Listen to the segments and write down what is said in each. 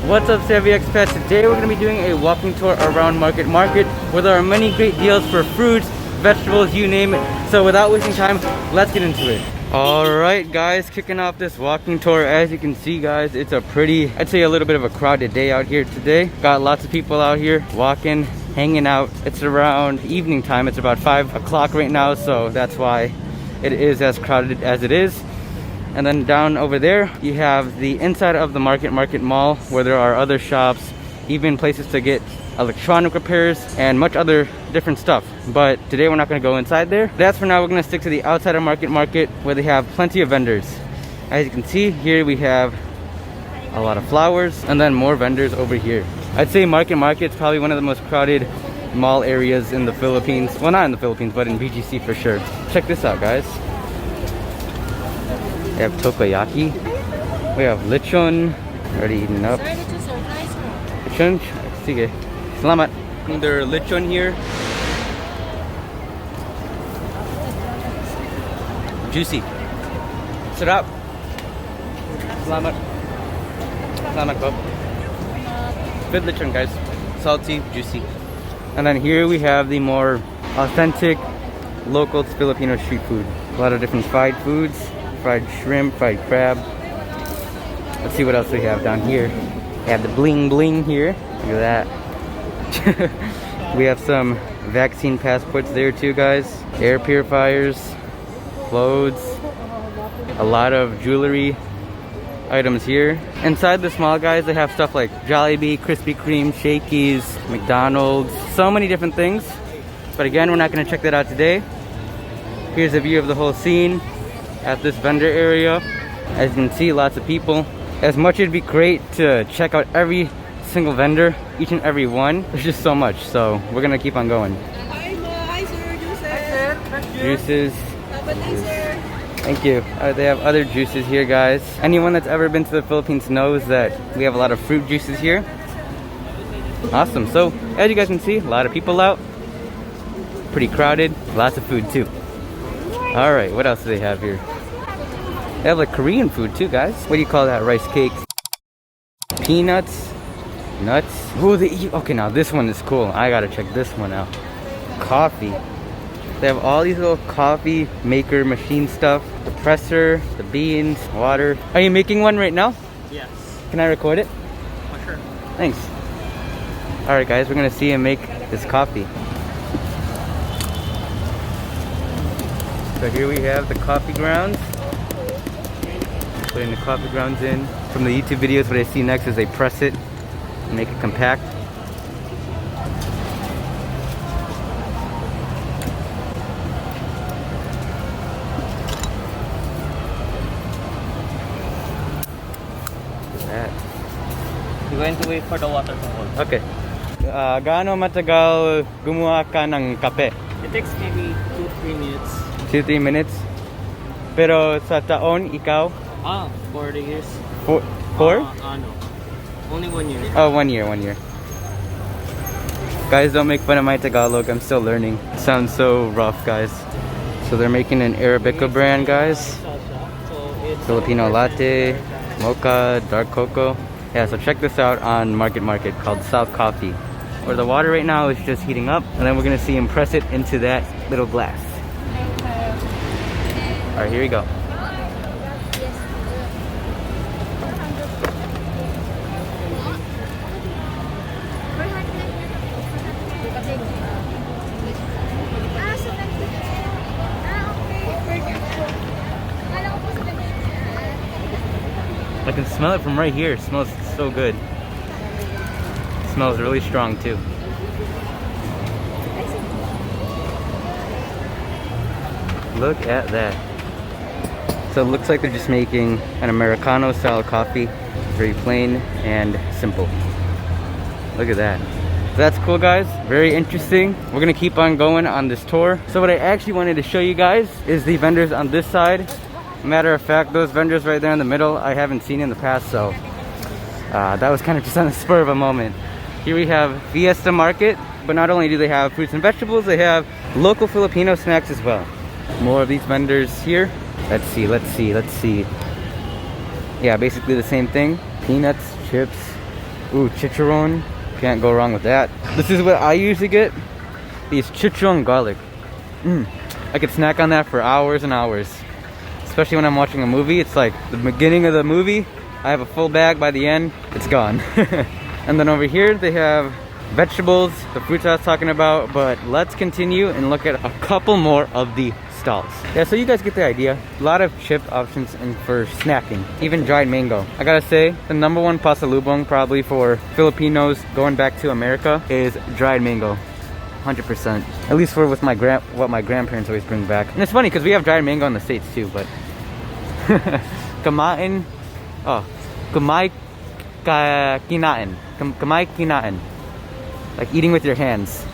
What's up, Savvy Expats? Today we're going to be doing a walking tour around Market where there are many great deals for fruits, vegetables, you name it. So without wasting time, let's get into it. Alright guys, kicking off this walking tour. As you can see guys, it's a pretty, I'd say a little bit of a crowded day out here today. Got lots of people out here walking, hanging out. It's around evening time. It's about 5 o'clock right now, so that's why it is as crowded as it is. And then down over there you have the inside of the Market Mall, where there are other shops, even places to get electronic repairs and much other different stuff. But today we're not going to go inside there. That's for now. We're going to stick to the outside of Market where they have plenty of vendors. As you can see here, we have a lot of flowers and then more vendors over here. I'd say Market is probably one of the most crowded mall areas in the Philippines. Well, not in the Philippines, but in BGC for sure. Check this out guys. We have takoyaki. We have lechon. Already eaten up. Lechon? Sige. Salamat. There's lechon here. Juicy. Sarap. Salamat. Salamat po. Good lechon guys. Salty, juicy. And then here we have the more authentic local Filipino street food. A lot of different fried foods. Fried shrimp, fried crab. Let's see what else we have down here. We have the bling bling here. Look at that. We have some vaccine passports there too guys. Air purifiers, clothes, a lot of jewelry items here. Inside the small guys, they have stuff like Jollibee, Krispy Kreme, Shakey's, McDonald's, so many different things. But again, we're not going to check that out today. Here's a view of the whole scene at this vendor area. As you can see, lots of people. As much it'd be great to check out every single vendor, each and every one. There's just so much, so we're gonna keep on going. Hi sir, Juices. Thank you. They have other juices here guys. Anyone that's ever been to the Philippines knows that we have a lot of fruit juices here. Awesome. So as you guys can see, a lot of people out. Pretty crowded. Lots of food too. Alright, what else do they have here? They have like Korean food too guys. What do you call that? Rice cakes, peanuts, nuts. Oh, okay, now this one is cool. I gotta check this one out. Coffee. They have all these little coffee maker machine stuff. The presser, the beans, water. Are you making one right now? Yes. Can I record it? Oh, sure. Thanks. Alright guys, we're gonna see him make this coffee. So here we have the coffee grounds. Putting the coffee grounds in. From the YouTube videos, what I see next is they press it and make it compact. Look at that. You're going to wait for the water to hold. Okay. Gaano matagal gumawa ka ng kape? It takes maybe 2-3 minutes. 2-3 minutes? Pero sa taon, ikaw? 40 years. Four? No. Only 1 year. Oh, 1 year, 1 year. Guys, don't make fun of my Tagalog. I'm still learning. It sounds so rough, guys. So they're making an Arabica brand, guys. Filipino latte, mocha, dark cocoa. Yeah, so check this out on Market called South Coffee. Where the water right now is just heating up, and then we're gonna see him press it into that little glass. Alright, here we go. I can smell it from right here. It smells so good. It smells really strong too. Look at that. So it looks like they're just making an Americano style coffee. Very plain and simple. Look at that. So that's cool guys, very interesting. We're gonna keep on going on this tour. So what I actually wanted to show you guys is the vendors on this side. Matter of fact, those vendors right there in the middle, I haven't seen in the past, so that was kind of just on the spur of a moment. Here we have Fiesta Market, but not only do they have fruits and vegetables, they have local Filipino snacks as well. More of these vendors here. Let's see. Yeah, basically the same thing. Peanuts, chips, Ooh, chicharron. Can't go wrong with that. This is what I usually get. These chicharron garlic. I could snack on that for hours and hours. Especially when I'm watching a movie. It's like the beginning of the movie. I have a full bag. By the end, it's gone. And then over here they have vegetables, the fruits I was talking about. But let's continue and look at a couple more of the stalls. Yeah, so you guys get the idea. A lot of chipped options and for snacking, even dried mango. I gotta say, the number one pasalubong probably for Filipinos going back to America is dried mango. 100%. At least for with what my grandparents always bring back. And it's funny because we have dried mango in the States too, but kinain. Oh, kinain. Kamay kinain. Like eating with your hands.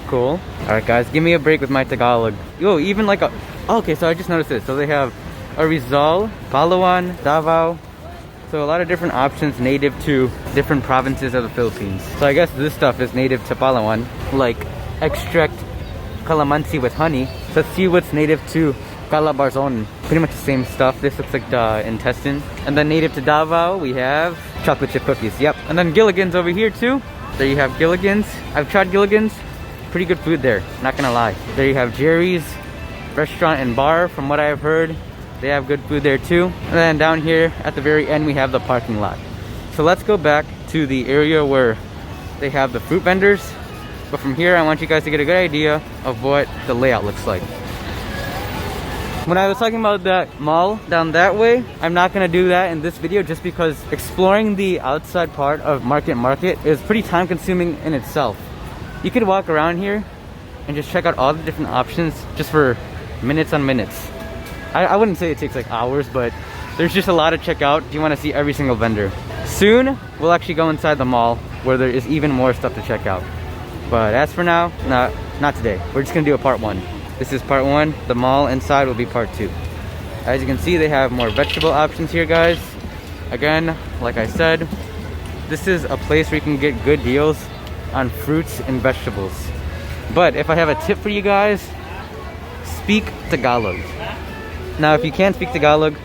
Cool. Alright guys, give me a break with my Tagalog. Yo, even like a... Oh, okay, so I just noticed this. So they have a Rizal, Palawan, Davao. So a lot of different options native to different provinces of the Philippines. So I guess this stuff is native to Palawan. Like extract calamansi with honey. Let's see what's native to Calabarzon. Pretty much the same stuff. This looks like the intestine. And then native to Davao, we have chocolate chip cookies. Yep. And then Gilligan's over here too. There you have Gilligan's. I've tried Gilligan's. Pretty good food there, not gonna lie. There you have Jerry's restaurant and bar. From what I've heard, they have good food there too. And then down here at the very end we have the parking lot. So let's go back to the area where they have the fruit vendors. But from here I want you guys to get a good idea of what the layout looks like. When I was talking about that mall down that way, I'm not gonna do that in this video just because exploring the outside part of Market is pretty time consuming in itself. You could walk around here and just check out all the different options just for minutes on minutes. I wouldn't say it takes like hours, but there's just a lot to check out if you want to see every single vendor. Soon, we'll actually go inside the mall where there is even more stuff to check out. But as for now, not today. We're just going to do a part 1. This is part 1. The mall inside will be part 2. As you can see, they have more vegetable options here, guys. Again, like I said, this is a place where you can get good deals on fruits and vegetables. But if I have a tip for you guys, speak Tagalog. Now if you can't speak Tagalog,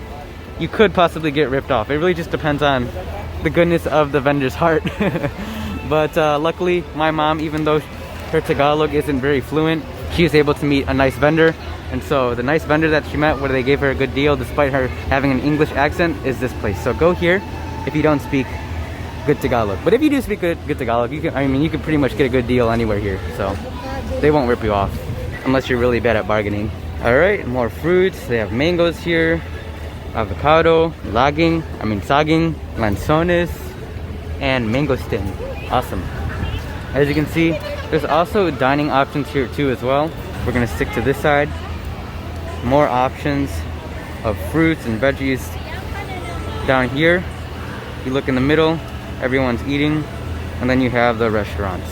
you could possibly get ripped off. It really just depends on the goodness of the vendor's heart. But luckily my mom, even though her Tagalog isn't very fluent, she was able to meet a nice vendor. And so the nice vendor that she met where they gave her a good deal despite her having an English accent is this place. So go here if you don't speak good Tagalog. But if you do speak good Tagalog, you can pretty much get a good deal anywhere here. So they won't rip you off unless you're really bad at bargaining. Alright, more fruits. They have mangoes here, avocado, saging, lanzones, and mangosteen. Awesome. As you can see, there's also dining options here too as well. We're gonna stick to this side. More options of fruits and veggies down here. You look in the middle, everyone's eating, and then you have the restaurants.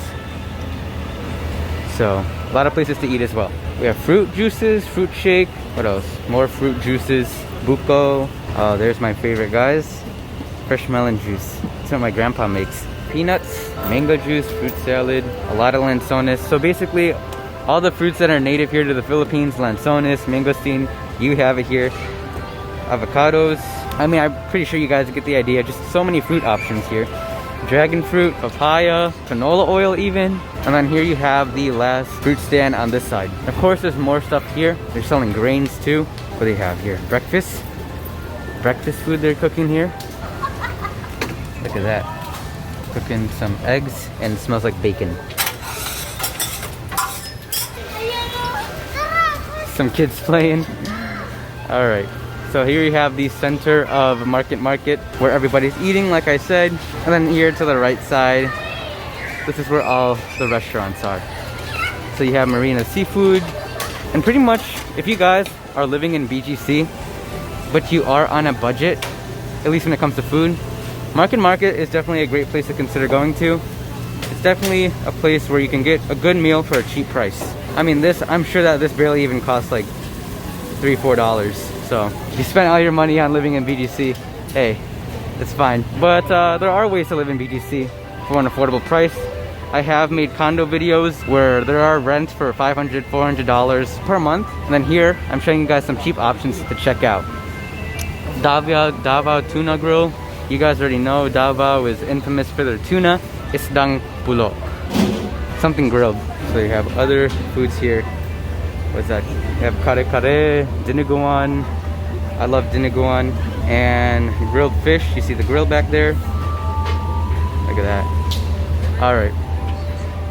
So a lot of places to eat as well. We have fruit juices, fruit shake. What else? More fruit juices. Buko. Oh, there's my favorite, guys. Fresh melon juice. That's what my grandpa makes. Peanuts, mango juice, fruit salad, a lot of lanzones. So basically all the fruits that are native here to the Philippines, lanzones, mangosteen, you have it here. Avocados. I'm pretty sure you guys get the idea. Just so many fruit options here. Dragon fruit, papaya, canola oil even. And then here you have the last fruit stand on this side. Of course, there's more stuff here. They're selling grains too. What do they have here? Breakfast food they're cooking here. Look at that. Cooking some eggs and it smells like bacon. Some kids playing. All right. So here you have the center of Market where everybody's eating, like I said. And then here to the right side, this is where all the restaurants are. So you have Marina Seafood. And pretty much, if you guys are living in BGC, but you are on a budget, at least when it comes to food, Market is definitely a great place to consider going to. It's definitely a place where you can get a good meal for a cheap price. I'm sure that this barely even costs like $3-4. So if you spend all your money on living in BGC, hey, it's fine. But there are ways to live in BGC for an affordable price. I have made condo videos where there are rents for $500-400 per month. And then here, I'm showing you guys some cheap options to check out. Davao Tuna Grill. You guys already know Davao is infamous for their tuna. Isdang pulo. Something grilled. So you have other foods here. What's that? You have kare kare, dinuguan. I love dinuguan. And grilled fish. You see the grill back there. Look at that. Alright.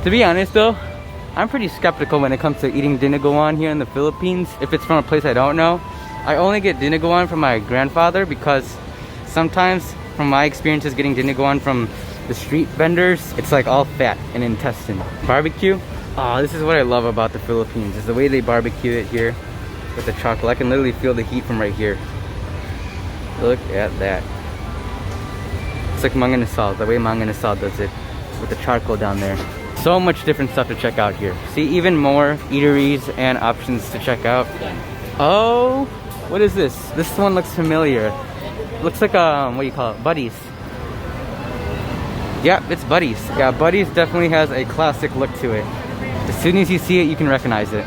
To be honest though, I'm pretty skeptical when it comes to eating dinuguan here in the Philippines. If it's from a place I don't know. I only get dinuguan from my grandfather because sometimes from my experiences getting dinuguan from the street vendors, it's like all fat and intestine. Barbecue. Oh, this is what I love about the Philippines, is the way they barbecue it here with the chocolate. I can literally feel the heat from right here. Look at that. It's like manginasal, the way manginasal does it with the charcoal down there. So much different stuff to check out here. See, even more eateries and options to check out. Oh, what is this? This one looks familiar. Looks like what do you call it? Buddies. Yeah, it's Buddies. Yeah, Buddies definitely has a classic look to it. As soon as you see it, you can recognize it.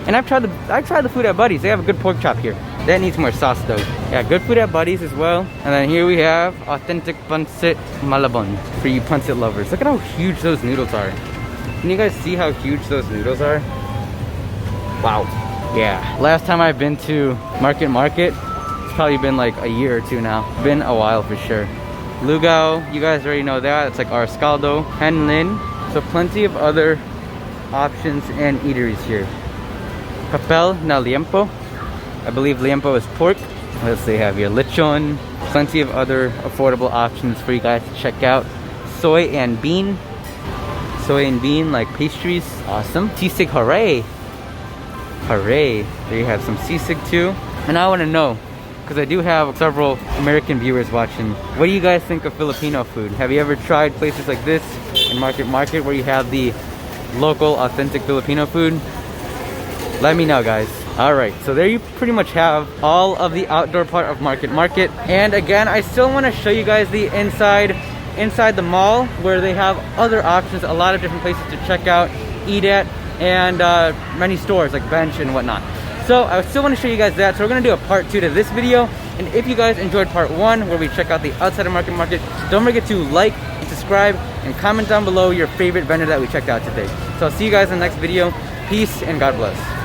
And I've tried the food at Buddies. They have a good pork chop here. That needs more sauce though. Yeah, good food at Buddies as well. And then here we have authentic pancit malabon for you pancit lovers. Look at how huge those noodles are. Can you guys see how huge those noodles are? Wow. Yeah. Last time I've been to Market, it's probably been like a year or two now. Been a while for sure. Lugao, you guys already know that. It's like Arscaldo. Henlin. So plenty of other options and eateries here. Papel na liempo. I believe liempo is pork. Let's see, have here lechon. Plenty of other affordable options for you guys to check out. Soy and bean. Soy and bean like pastries. Awesome. Sisig, hooray. Hooray. There you have some sisig too. And I want to know, because I do have several American viewers watching, what do you guys think of Filipino food? Have you ever tried places like this in Market where you have the local authentic Filipino food? Let me know, guys. Alright, so there you pretty much have all of the outdoor part of Market. And again, I still want to show you guys the inside the mall, where they have other options, a lot of different places to check out, eat at, and many stores like Bench and whatnot. So I still want to show you guys that. So we're going to do a part 2 to this video. And if you guys enjoyed part 1, where we check out the outside of Market, don't forget to like and subscribe and comment down below your favorite vendor that we checked out today. So I'll see you guys in the next video. Peace and God bless.